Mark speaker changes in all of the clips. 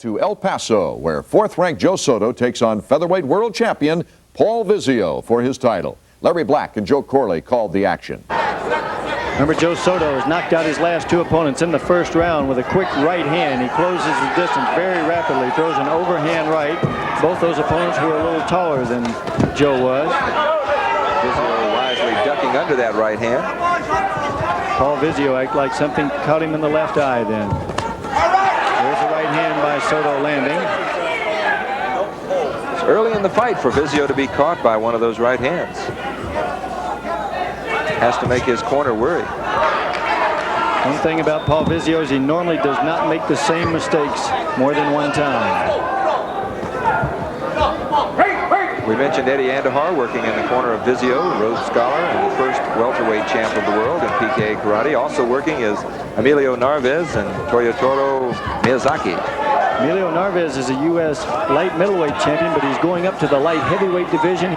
Speaker 1: To El Paso, where fourth-ranked Joe Soto takes on featherweight world champion Paul Vizzio for his title. Larry Black and Joe Corley called the action.
Speaker 2: Remember, Joe Soto has knocked out his last two opponents in the first round with a quick right hand. He closes the distance very rapidly, throws an overhand right. Both those opponents were a little taller than Joe was.
Speaker 3: Vizzio wisely ducking under that right hand.
Speaker 2: Paul Vizzio acted like something caught him in the left eye then. There's a right hand by Soto landing.
Speaker 3: It's early in the fight for Vizzio to be caught by one of those right hands. Has to make his corner worry.
Speaker 2: One thing about Paul Vizzio is he normally does not make the same mistakes more than one time.
Speaker 3: We mentioned Eddie Andahar working in the corner of Vizzio, Rhodes Scholar and the first welterweight champ of the world in PKA Karate. Also working is Emilio Narvaez and Toyotaro Miyazaki.
Speaker 2: Emilio Narvaez is a U.S. light middleweight champion, but he's going up to the light heavyweight division.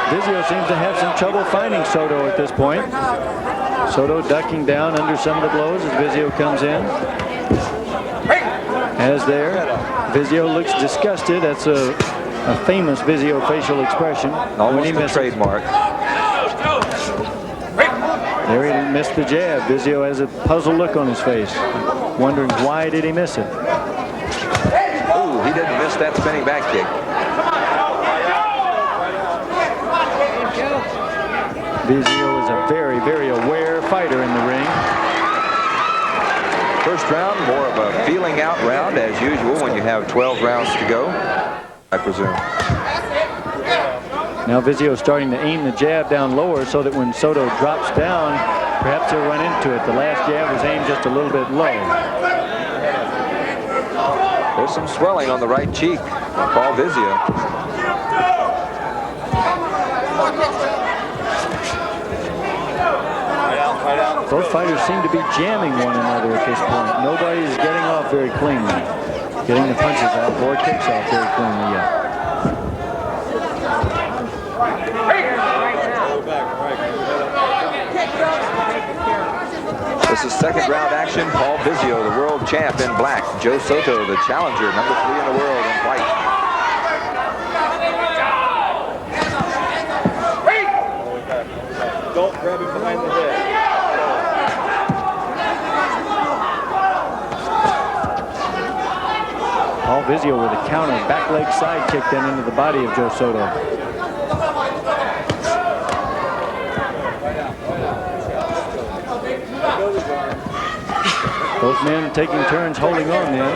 Speaker 2: Vizzio seems to have some trouble finding Soto at this point. Soto ducking down under some of the blows as Vizzio comes in. As there, Vizzio looks disgusted. That's a famous Vizzio facial expression.
Speaker 3: Almost a trademark.
Speaker 2: There he missed the jab. Vizzio has a puzzled look on his face, wondering why did he miss it.
Speaker 3: Oh, he didn't miss that spinning back kick.
Speaker 2: Vizzio is a very, very aware fighter in the ring.
Speaker 3: First round, more of a feeling out round as usual when you have 12 rounds to go, I presume.
Speaker 2: Now Vizzio is starting to aim the jab down lower so that when Soto drops down, perhaps he'll run into it. The last jab was aimed just a little bit low.
Speaker 3: There's some swelling on the right cheek on Paul Vizzio.
Speaker 2: Both fighters seem to be jamming one another at this point. Nobody's getting off very cleanly, getting the punches off or kicks off very cleanly yet.
Speaker 3: This is second round action. Paul Vizzio, the world champ in black. Joe Soto, the challenger, number 3 in the world in white.
Speaker 4: Don't grab him behind the head.
Speaker 2: Paul Vizzio with a counter back leg side kick then into the body of Joe Soto. Both men taking turns holding on then.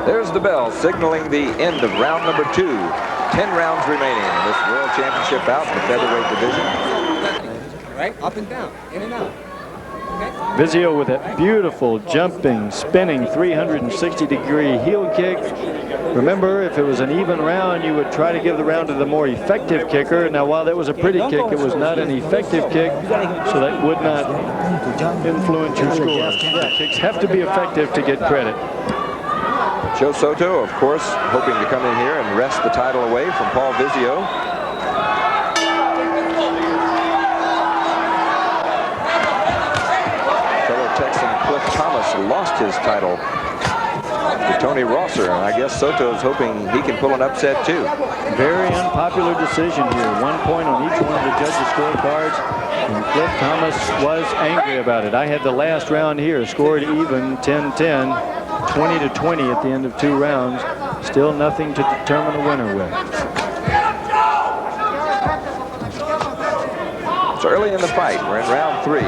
Speaker 3: There's the bell signaling the end of round number 2. 10 rounds remaining in this world championship bout in the featherweight division.
Speaker 4: Right? Up and down, in and out. Okay.
Speaker 2: Vizzio with a beautiful jumping, spinning 360-degree heel kick. Remember, if it was an even round, you would try to give the round to the more effective kicker. Now, while that was a pretty kick, it was not an effective kick, so that would not influence your score. Kicks have to be effective to get credit.
Speaker 3: Joe Soto, of course, hoping to come in here and wrest the title away from Paul Vizzio. Fellow Texan Cliff Thomas lost his title to Tony Rosser, and I guess Soto's hoping he can pull an upset too.
Speaker 2: Very unpopular decision here. 1 point on each one of the judges' scorecards, and Cliff Thomas was angry about it. I had the last round here, scored even 10-10. 20-20 at the end of 2 rounds. Still nothing to determine a winner with.
Speaker 3: It's early in the fight. We're in round 3.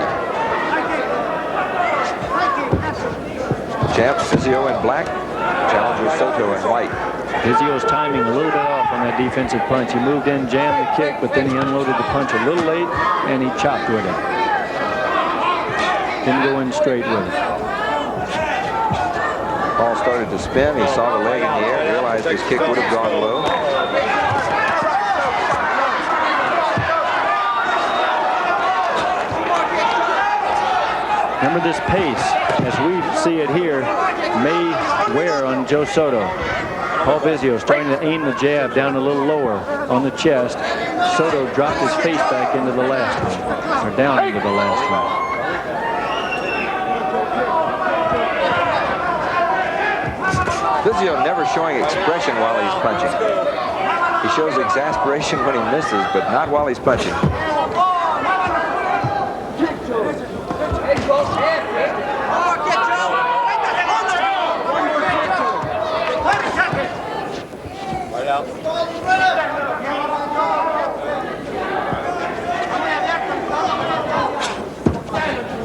Speaker 3: Champ Vizzio in black. Challenger Soto in white.
Speaker 2: Vizzio's timing a little bit off on that defensive punch. He moved in, jammed the kick, but then he unloaded the punch a little late, and he chopped with it. didn't go in straight with it.
Speaker 3: Paul started to spin. He saw the leg in the air, realized his kick would have gone low.
Speaker 2: Remember, this pace, as we see it here, may wear on Joe Soto. Paul Vizzio is trying to aim the jab down a little lower on the chest. Soto dropped his face back into the last one, or down into the last one.
Speaker 3: Vizzio never showing expression while he's punching. He shows exasperation when he misses, but not while he's punching.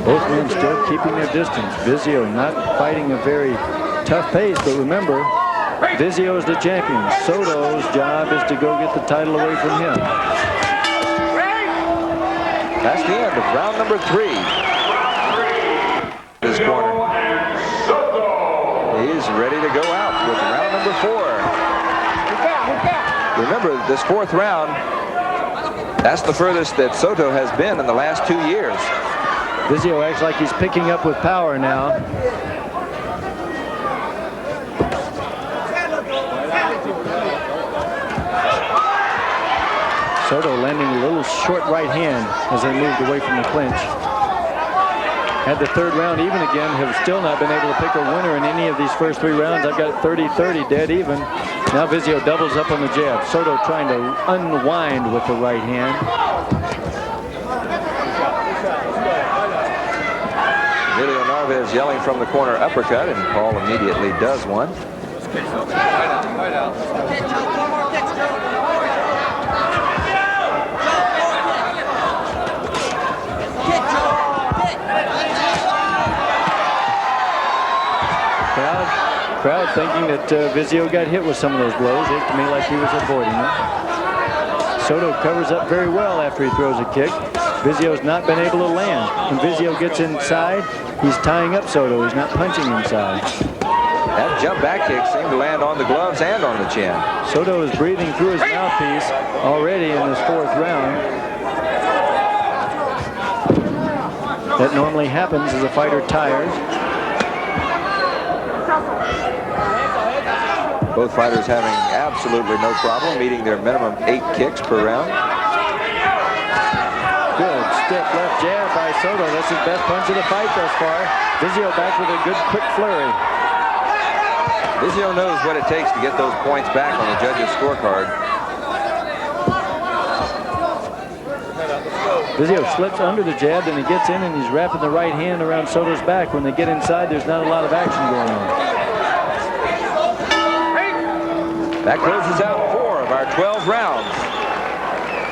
Speaker 2: Both men still keeping their distance. Vizzio not fighting a very tough pace, but remember, Vizzio is the champion. Soto's job is to go get the title away from him.
Speaker 3: That's the end of round number 3. This corner. He's ready to go out with round number 4. Remember, this 4th round, that's the furthest that Soto has been in the last 2 years.
Speaker 2: Vizzio acts like he's picking up with power now. Soto landing a little short right hand as they moved away from the clinch. Had the 3rd round even again, have still not been able to pick a winner in any of these first 3 rounds. I've got 30-30 dead even. Now Vizzio doubles up on the jab. Soto trying to unwind with the right hand.
Speaker 3: Emilio Narvaez yelling from the corner uppercut, and Paul immediately does one.
Speaker 2: Crowd thinking that Vizzio got hit with some of those blows. It looked to me like he was avoiding them. Soto covers up very well after he throws a kick. Vizzio's not been able to land. When Vizzio gets inside, he's tying up Soto. He's not punching inside.
Speaker 3: That jump back kick seemed to land on the gloves and on the chin.
Speaker 2: Soto is breathing through his mouthpiece already in this 4th round. That normally happens as a fighter tires.
Speaker 3: Both fighters having absolutely no problem meeting their minimum 8 kicks per round.
Speaker 2: Good stiff left jab by Soto. That's his best punch of the fight thus far. Vizzio back with a good quick flurry.
Speaker 3: Vizzio knows what it takes to get those points back on the judges' scorecard.
Speaker 2: Vizzio slips under the jab, then he gets in and he's wrapping the right hand around Soto's back. When they get inside, there's not a lot of action going on.
Speaker 3: That closes out 4 of our 12 rounds.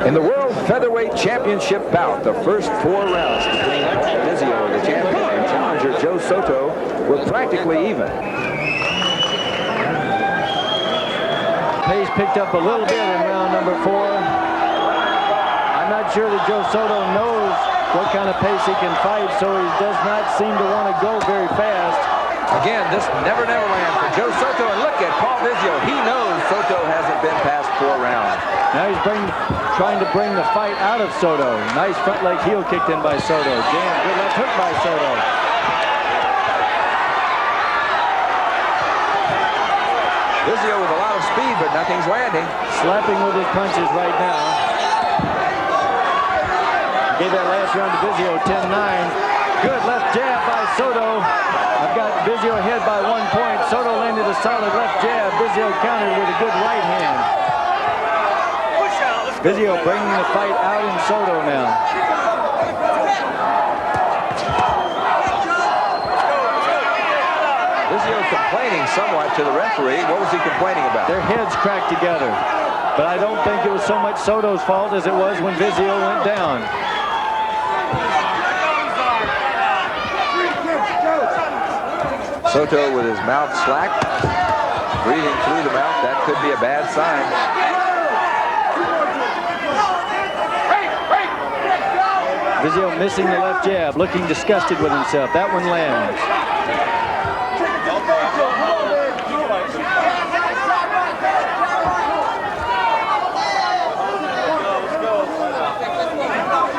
Speaker 3: In the World Featherweight Championship bout, the first 4 rounds between Vizzio, the champion, and challenger Joe Soto were practically even.
Speaker 2: Pace picked up a little bit in round number 4. I'm not sure that Joe Soto knows what kind of pace he can fight, so he does not seem to want to go very fast.
Speaker 3: Again, this never land for Joe Soto, and look at Paul Vizzio. He knows Soto hasn't been past 4 rounds.
Speaker 2: Now he's trying to bring the fight out of Soto. Nice front leg heel kicked in by Soto. Jam, good left hook by Soto.
Speaker 3: Vizzio with a lot of speed, but nothing's landing.
Speaker 2: Slapping with his punches right now. Gave that last round to Vizzio, 10-9. Good left jab by Soto. I've got Vizzio ahead by 1 point. Soto landed a solid left jab. Vizzio countered with a good right hand. Vizzio bringing the fight out in Soto now.
Speaker 3: Vizzio complaining somewhat to the referee. What was he complaining about?
Speaker 2: Their heads cracked together. But I don't think it was so much Soto's fault as it was when Vizzio went down.
Speaker 3: Soto with his mouth slack, breathing through the mouth. That could be a bad sign.
Speaker 2: Vizzio missing the left jab, looking disgusted with himself. That one lands.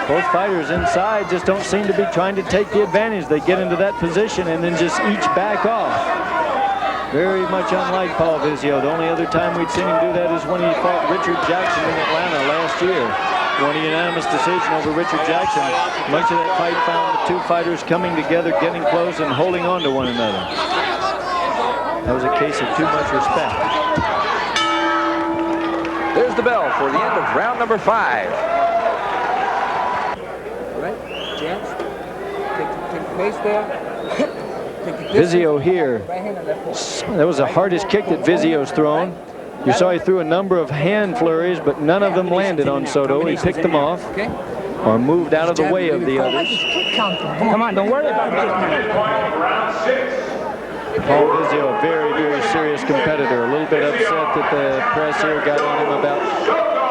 Speaker 2: Both fighters inside just don't seem to be trying to take the advantage. They get into that position and then just each back off. Very much unlike Paul Vizzio. The only other time we'd seen him do that is when he fought Richard Jackson in Atlanta last year. Won a unanimous decision over Richard Jackson. Much of that fight found the two fighters coming together, getting close, and holding on to one another. That was a case of too much respect.
Speaker 3: There's the bell for the end of round number 5.
Speaker 2: Vizzio here. That was the hardest kick that Vizzio's thrown. You saw he threw a number of hand flurries, but none of them landed on Soto. He picked them off or moved out of the way of the others.
Speaker 5: Come on, don't worry about it.
Speaker 2: Paul Vizzio, a very, very serious competitor. A little bit upset that the press here got on him about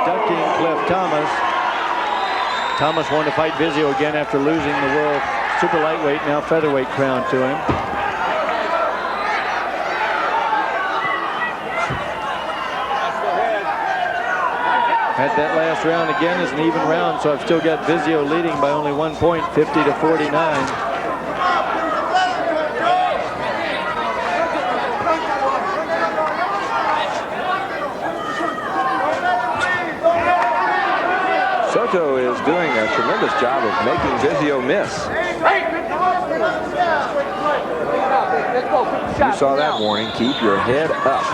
Speaker 2: ducking Cliff Thomas. Thomas wanted to fight Vizzio again after losing the world super lightweight, now featherweight crown to him. Had that last round again as an even round, so I've still got Vizzio leading by only 1 point, 50 to 49.
Speaker 3: Soto is doing a tremendous job of making Vizzio miss. You saw that warning. Keep your head up.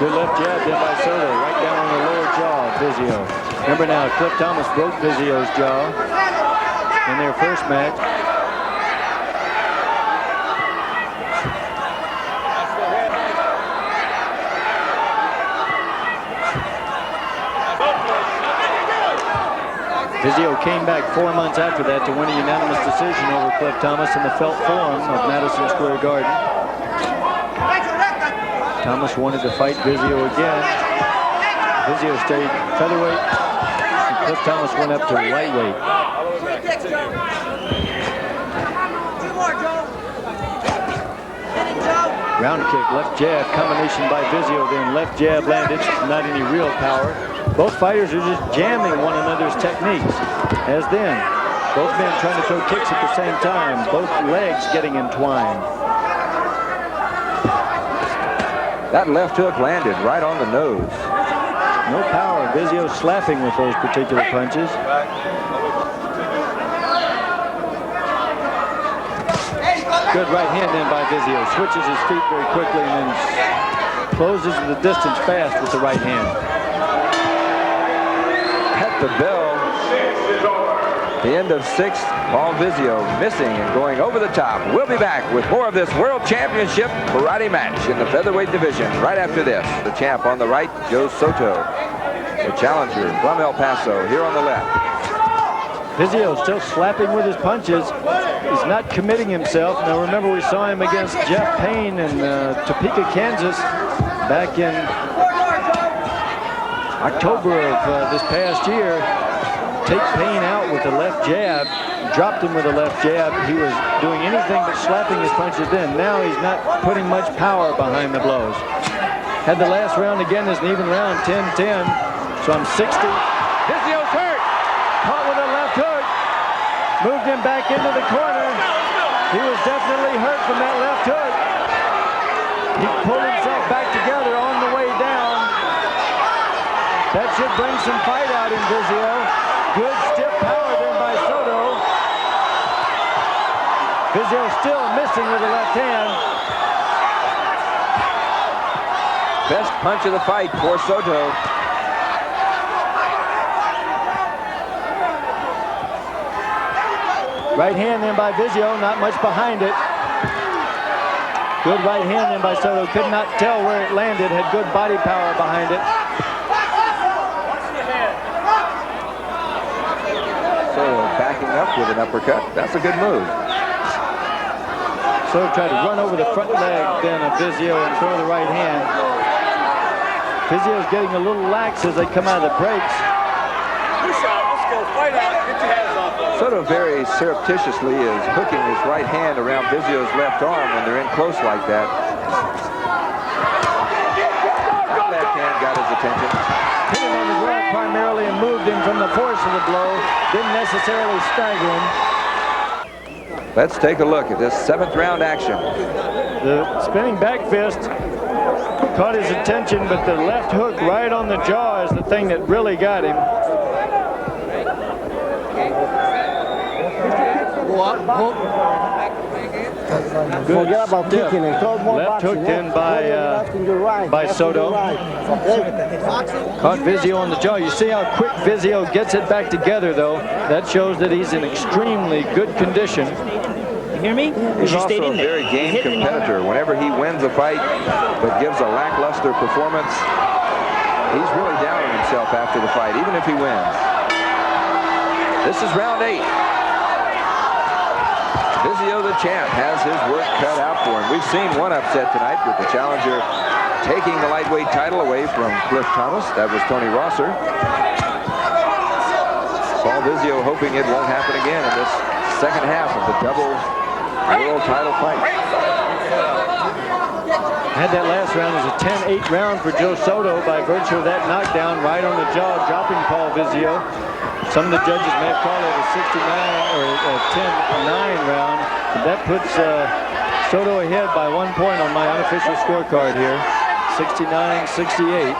Speaker 2: Good left jab then by Soto, right down on the lower jaw of Vizzio. Remember now, Cliff Thomas broke Vizzio's jaw in their first match. Vizzio came back 4 months after that to win a unanimous decision over Cliff Thomas in the Felt Forum of Madison Square Garden. Thomas wanted to fight Vizzio again. Vizzio stayed featherweight, and Cliff Thomas went up to lightweight. Round kick, left jab, combination by Vizzio, then left jab landed, not any real power. Both fighters are just jamming one another's techniques, as then. Both men trying to throw kicks at the same time, both legs getting entwined.
Speaker 3: That left hook landed right on the nose.
Speaker 2: No power. Vizzio slapping with those particular punches. Good right hand in by Vizzio. Switches his feet very quickly and then closes the distance fast with the right hand.
Speaker 3: At the bell, the end of 6th, Paul Vizzio missing and going over the top. We'll be back with more of this World Championship karate match in the featherweight division right after this. The champ on the right, Joe Soto. The challenger from El Paso here on the left.
Speaker 2: Vizzio still slapping with his punches. He's not committing himself. Now remember, we saw him against Jeff Payne in Topeka, Kansas back in October of this past year. Take Payne out with the left jab, dropped him with the left jab. He was doing anything but slapping his punches then. Now he's not putting much power behind the blows. Had the last round again as an even round, 10-10. So I'm 60. Vizzio's hurt. Caught with a left hook. Moved him back into the corner. He was definitely hurt from that left hook. He pulled himself back together on the way down. That should bring some fight out in Vizzio. Good stiff power then by Soto. Vizzio still missing with the left hand.
Speaker 3: Best punch of the fight for Soto.
Speaker 2: Right hand then by Vizzio, not much behind it. Good right hand then by Soto. Could not tell where it landed, had good body power behind it.
Speaker 3: Soto backing up with an uppercut. That's a good move.
Speaker 2: Soto tried to run over the front leg then of Vizzio and throw the right hand. Vizzio's getting a little lax as they come out of the breaks.
Speaker 3: Soto very surreptitiously is hooking his right hand around Vizzio's left arm when they're in close like that. That left hand got his attention.
Speaker 2: Hit him on the ground primarily and moved him from the force of the blow. Didn't necessarily stagger him.
Speaker 3: Let's take a look at this 7th round action.
Speaker 2: The spinning back fist caught his attention, but the left hook right on the jaw is the thing that really got him.
Speaker 4: Go up, hook.
Speaker 2: Good
Speaker 5: Forget about
Speaker 2: stiff
Speaker 5: kicking and throw more
Speaker 2: left
Speaker 5: boxing,
Speaker 2: hooked in
Speaker 5: yeah.
Speaker 2: by Soto. Caught Vizzio on the jaw. You see how quick Vizzio gets it back together, though. That shows that he's in extremely good condition.
Speaker 5: You hear me?
Speaker 3: He's also a very game competitor. Whenever he wins a fight but gives a lackluster performance, he's really down on himself after the fight, even if he wins. This is round 8. Vizzio, the champ, has his work cut out for him. We've seen one upset tonight with the challenger taking the lightweight title away from Cliff Thomas. That was Tony Rosser. Paul Vizzio hoping it won't happen again in this second half of the double world title fight.
Speaker 2: Had that last round as a 10-8 round for Joe Soto by virtue of that knockdown right on the jaw, dropping Paul Vizzio. Some of the judges may have called it a 69 or a 10-9 round. But that puts Soto ahead by 1 point on my unofficial scorecard here, 69-68.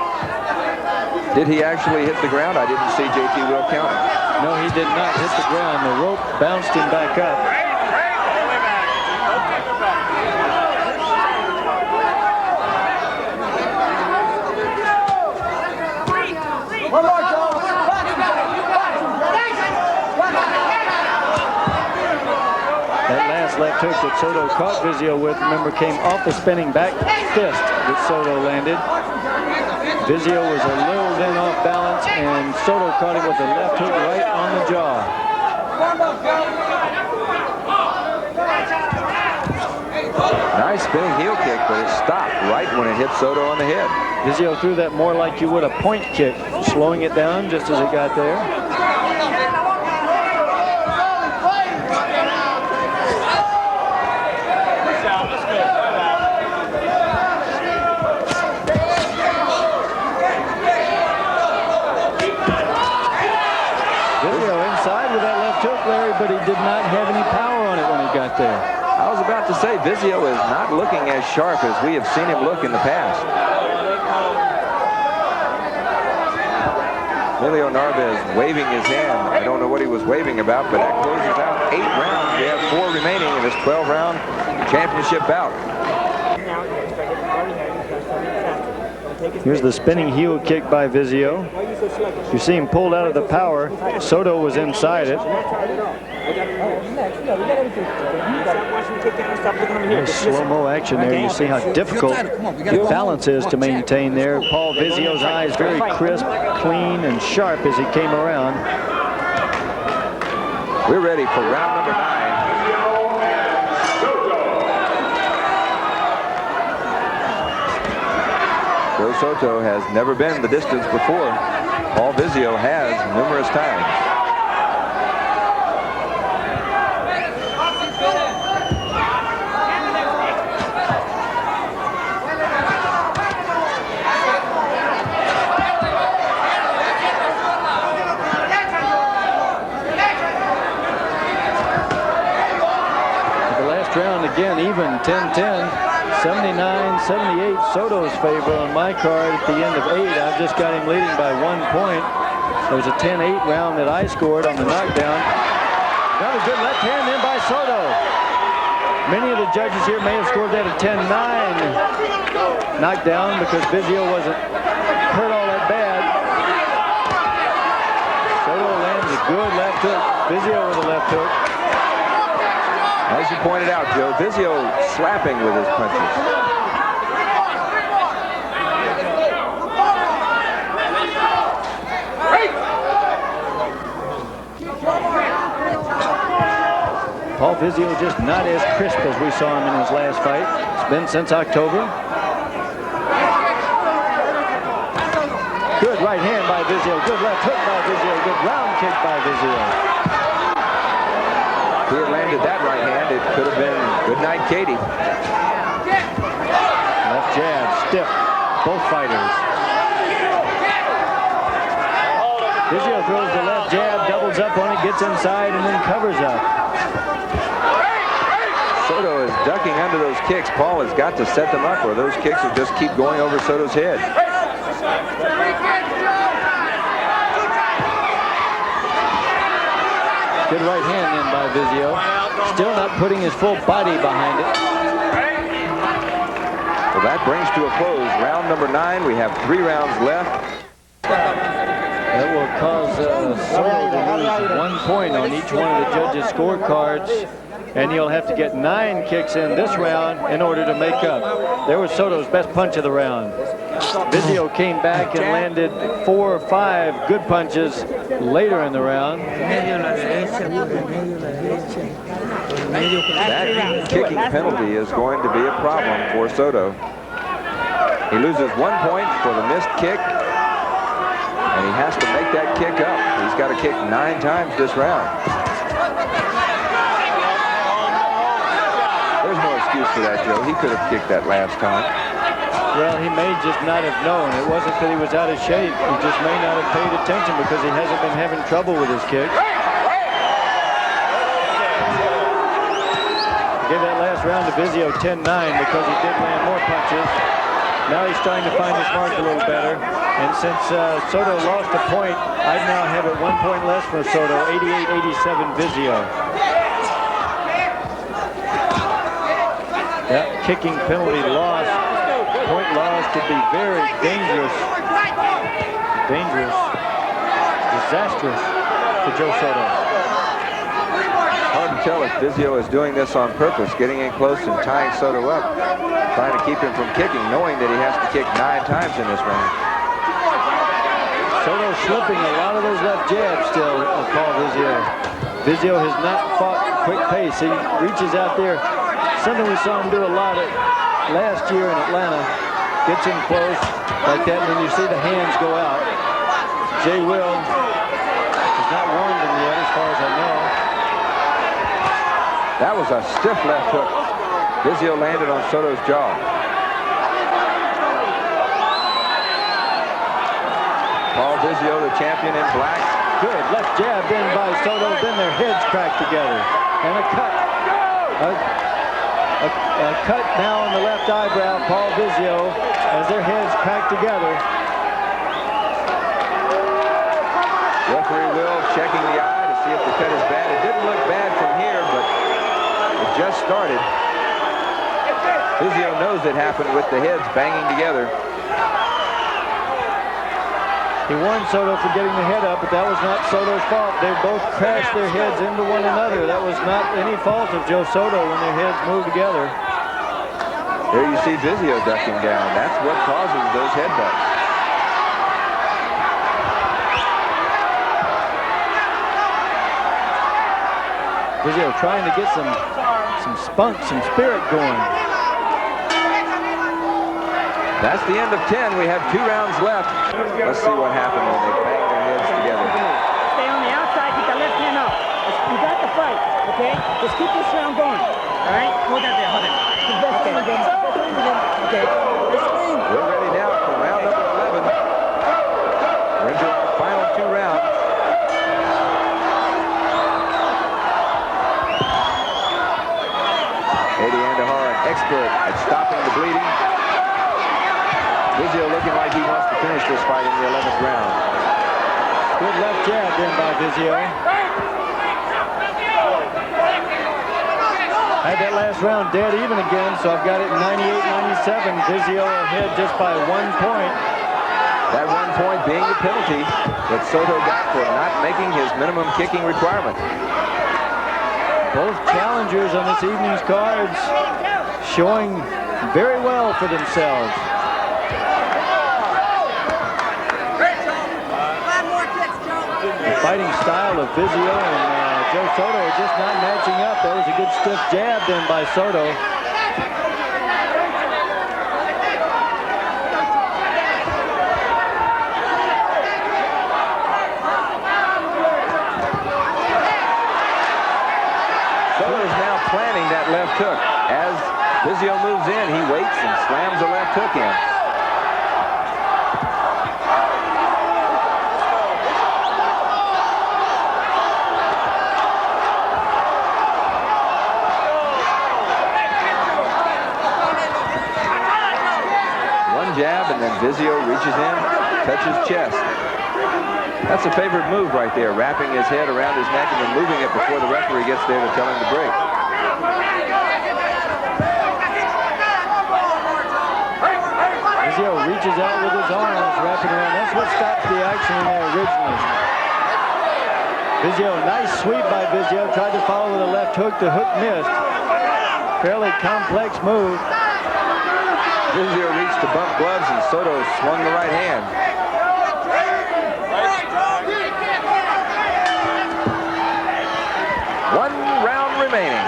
Speaker 3: Did he actually hit the ground? I didn't see JT Will count it.
Speaker 2: No, he did not hit the ground. The rope bounced him back up. Left hook that Soto caught Vizzio with, remember, came off the spinning back fist that Soto landed. Vizzio was a little then off balance, and Soto caught him with the left hook right on the jaw.
Speaker 3: Nice spinning heel kick, but it stopped right when it hit Soto on the head.
Speaker 2: Vizzio threw that more like you would a point kick, slowing it down just as it got there. But he did not have any power on it when he got there.
Speaker 3: I was about to say, Vizzio is not looking as sharp as we have seen him look in the past. Emilio Narvaez waving his hand. I don't know what he was waving about, but that closes out 8 rounds. We have 4 remaining in this 12-round championship bout.
Speaker 2: Here's the spinning heel kick by Vizzio. You see him pulled out of the power. Soto was inside it. Nice slow-mo action there. You see how difficult the balance is to maintain there. Paul Vizzio's eyes very crisp, clean, and sharp as he came around.
Speaker 3: We're ready for round number 9. Joe Soto has never been the distance before. Paul Vizzio has numerous times.
Speaker 2: The last round again, even 10-10. 79-78, Soto's favor on my card at the end of 8. I've just got him leading by 1 point. There was a 10-8 round that I scored on the knockdown. Another good left hand in by Soto. Many of the judges here may have scored that a 10-9 knockdown because Vizzio wasn't hurt all that bad. Soto lands a good left hook. Vizzio with a left hook.
Speaker 3: As you pointed out, Joe, Vizzio slapping with his punches.
Speaker 2: Paul Vizzio just not as crisp as we saw him in his last fight. It's been since October. Good right hand by Vizzio. Good left hook by Vizzio. Good round kick by Vizzio.
Speaker 3: he had landed that right hand, it could have been good night, Katie.
Speaker 2: Left jab, stiff, both fighters. Vizzio throws the left jab, doubles up on it, gets inside, and then covers up.
Speaker 3: Soto is ducking under those kicks. Paul has got to set them up, or those kicks will just keep going over Soto's head.
Speaker 2: Good right hand then by Vizzio. Still not putting his full body behind it.
Speaker 3: Well, that brings to a close round number 9. We have 3 rounds left.
Speaker 2: That will cause Soto to lose 1 point on each one of the judges' scorecards. And he'll have to get 9 kicks in this round in order to make up. There was Soto's best punch of the round. Vizzio came back and landed 4 or 5 good punches later in the round.
Speaker 3: That kicking penalty is going to be a problem for Soto. He loses 1 point for the missed kick, and he has to make that kick up. He's got to kick 9 times this round. There's no excuse for that, Joe. He could have kicked that last time.
Speaker 2: Well, he may just not have known. It wasn't that he was out of shape. He just may not have paid attention because he hasn't been having trouble with his kick. Give that last round to Vizzio 10-9 because he did land more punches. Now he's trying to find his mark a little better. And since Soto lost a point, I'd now have it 1 point less for Soto, 88-87 Vizzio. That kicking penalty loss, point loss, could be very dangerous, disastrous for Joe Soto.
Speaker 3: Hard to tell if Vizzio is doing this on purpose, getting in close and tying Soto up, trying to keep him from kicking, knowing that he has to kick 9 times in this round.
Speaker 2: Soto slipping a lot of those left jabs still, Paul Vizzio. Vizzio has not fought quick pace. He reaches out there. Something we saw him do a lot last year in Atlanta. Gets in close like that, and then you see the hands go out. Jay Will has not warned him yet, as far as I know.
Speaker 3: That was a stiff left hook. Vizzio landed on Soto's jaw. Paul Vizzio, the champion in black.
Speaker 2: Good left jab in by Soto. Then their heads cracked together. And a cut. A cut now on the left eyebrow, Paul Vizzio, as their heads crack together.
Speaker 3: Referee Will checking the eye to see if the cut is bad. It didn't look bad from here, but it just started. Vizzio knows it happened with the heads banging together.
Speaker 2: He warned Soto for getting the head up, but that was not Soto's fault. They both crashed their heads into one another. That was not any fault of Joe Soto when their heads moved together.
Speaker 3: There you see Vizzio ducking down. That's what causes those headbutts.
Speaker 2: Vizzio trying to get some spunk, some spirit going.
Speaker 3: That's the end of 10. We have 2 rounds left. Let's see what happened when they banged their heads together.
Speaker 5: Stay on the outside, keep the left hand up. You got the fight, okay? Just keep this round going, all right? Hold that there, hold it. Okay.
Speaker 3: We're ready now for round number 11. We're into our final 2 rounds. Eddie Andahar, an expert at stopping the bleeding. Vizzio looking like he wants to finish this fight in the 11th round.
Speaker 2: Good left jab in by Vizzio. Had that last round dead even again, so I've got it 98-97. Vizzio ahead just by 1 point.
Speaker 3: That 1 point being the penalty that Soto got for not making his minimum kicking requirement.
Speaker 2: Both challengers on this evening's cards showing very well for themselves. The fighting style of Vizzio and Joe Soto are just not matching up. That was a good stiff jab then by Soto.
Speaker 3: in. He waits and slams a left hook in. Jab, and then Vizzio reaches in, touches chest. That's a favorite move right there, wrapping his head around his neck and then moving it before the referee gets there to tell him to break.
Speaker 2: Vizzio reaches out with his arms, wrapping around. That's what stops the action in there originally. Vizzio, nice sweep by Vizzio, tried to follow with a left hook. The hook missed. Fairly complex move.
Speaker 3: Vizzio reached to bump gloves, and Soto swung the right hand. One round remaining.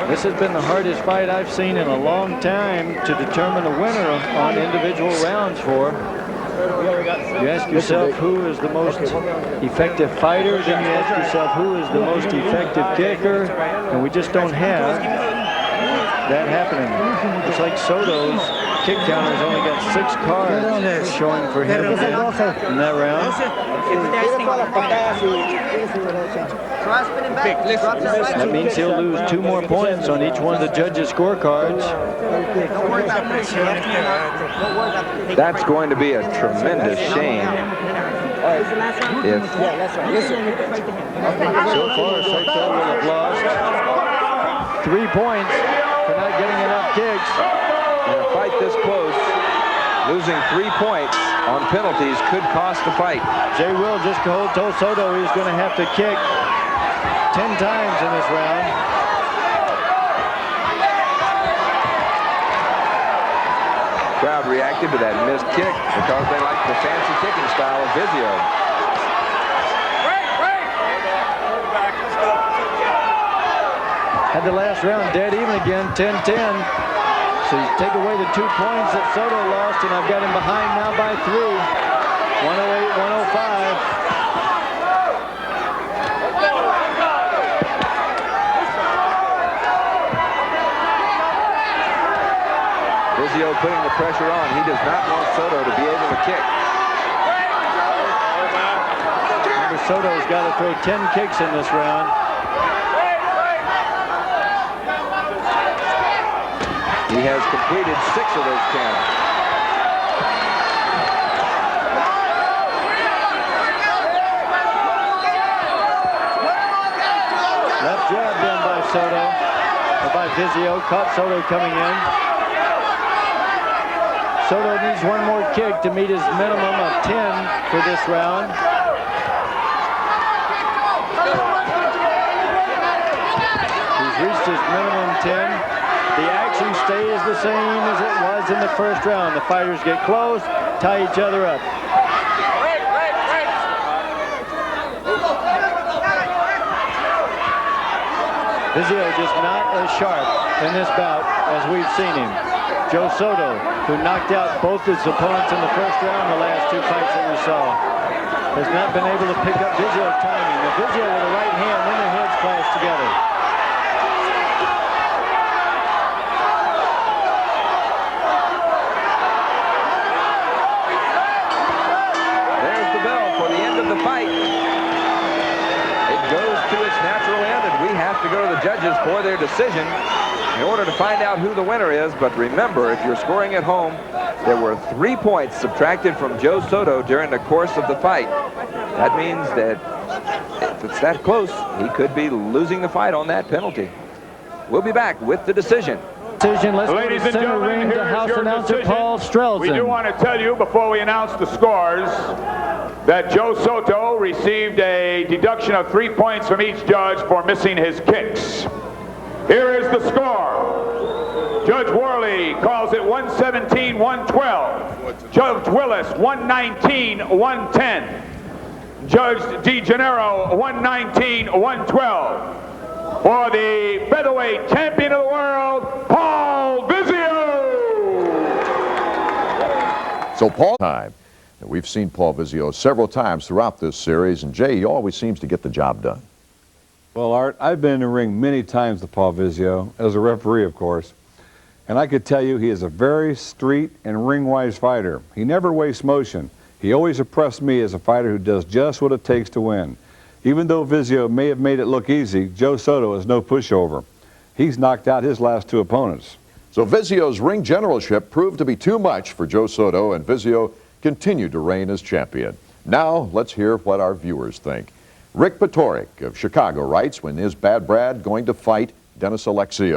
Speaker 2: This has been the hardest fight I've seen in a long time to determine a winner on individual rounds for. You ask yourself who is the most effective fighter, then you ask yourself who is the most effective kicker, and we just don't have that happening. It's like Soto's kick counter's only got 6 cards showing for him in that round. That means he'll lose 2 more points on each one of the judges' scorecards.
Speaker 3: That's going to be a tremendous shame. If
Speaker 2: so far, Soto will have lost 3 points for not getting enough kicks.
Speaker 3: In a fight this close, losing 3 points on penalties could cost the fight.
Speaker 2: Jay Will just told Soto he's going to have to kick 10 times in this round.
Speaker 3: Crowd reacted to that missed kick because they like the fancy kicking style of Vizzio.
Speaker 2: Had the last round dead even again, 10-10. So you take away the 2 points that Soto lost, and I've got him behind now by 3. 108-105.
Speaker 3: Vizzio putting the pressure on. He does not want Soto to be able to kick.
Speaker 2: Remember, Soto's got to throw 10 kicks in this round.
Speaker 3: He has completed 6 of those 10.
Speaker 2: Left jab done by Soto, or by Vizzio, caught Soto coming in. Soto needs 1 more kick to meet his minimum of 10 for this round. He's reached his minimum 10. The action stays the same as it was in the first round. The fighters get close, tie each other up. Vizzio just not as sharp in this bout as we've seen him. Joe Soto, who knocked out both his opponents in the first round, the last 2 fights that we saw, has not been able to pick up Vizzio's timing. The Vizzio with the right hand, then their heads clash together.
Speaker 3: There's the bell for the end of the fight. It goes to its natural end, and we have to go to the judges for their decision in order to find out who the winner is. But remember, if you're scoring at home, there were 3 points subtracted from Joe Soto during the course of the fight. That means that if it's that close, he could be losing the fight on that penalty. We'll be back with the decision.
Speaker 2: Let's
Speaker 6: Ladies
Speaker 2: go to
Speaker 6: and
Speaker 2: center
Speaker 6: gentlemen,
Speaker 2: ring to
Speaker 6: here is
Speaker 2: house
Speaker 6: your
Speaker 2: announcer
Speaker 6: decision.
Speaker 2: Paul Strelzin.
Speaker 6: We do want to tell you before we announce the scores that Joe Soto received a deduction of 3 points from each judge for missing his kicks. Here is the score. Judge Worley calls it 117-112. Judge Willis 119-110. Judge DeGennaro 119-112. For the featherweight champion of the world, Paul Vizzio.
Speaker 1: So Paul, time. We've seen Paul Vizzio several times throughout this series, and Jay, he always seems to get the job done.
Speaker 7: Well, Art, I've been in the ring many times with Paul Vizzio, as a referee, of course. And I could tell you he is a very street and ring-wise fighter. He never wastes motion. He always impressed me as a fighter who does just what it takes to win. Even though Vizzio may have made it look easy, Joe Soto is no pushover. He's knocked out his last 2 opponents.
Speaker 1: So Vizzio's ring generalship proved to be too much for Joe Soto, and Vizzio continued to reign as champion. Now, let's hear what our viewers think. Rick Patoric of Chicago writes, when is Bad Brad going to fight Dennis Alexio?